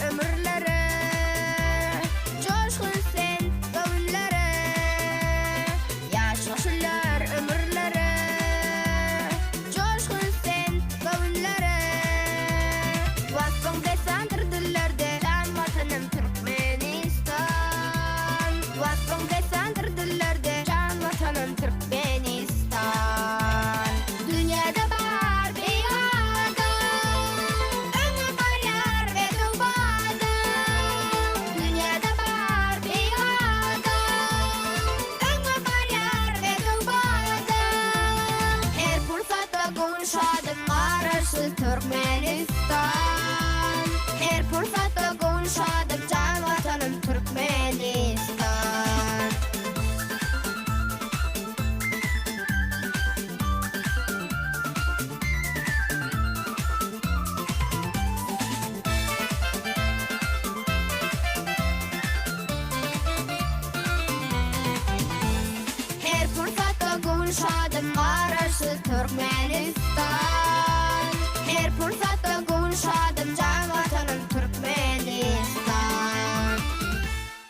ömürlere, coşkun sen gönüllere, yaşaşırlar ömürlere, coşkun sen gönüllere. Vasfın desandır dillerde, can vatanım Türkmenistan. Vasfın desandır dillerde, can vatanım Türkmenistan. Dünyada var bir adam, ömrü var yar ve duvadan. Dünyada var bir adam, ömrü var yar ve duvadan. Her fırsatta konuşadım arası Türkmenistan. Her fırsatta konuşadım can vatanım Türkmenistan. Her fırsatta konuşadım arası Türkmenistan. Her fırsatta konuşadım can vatanım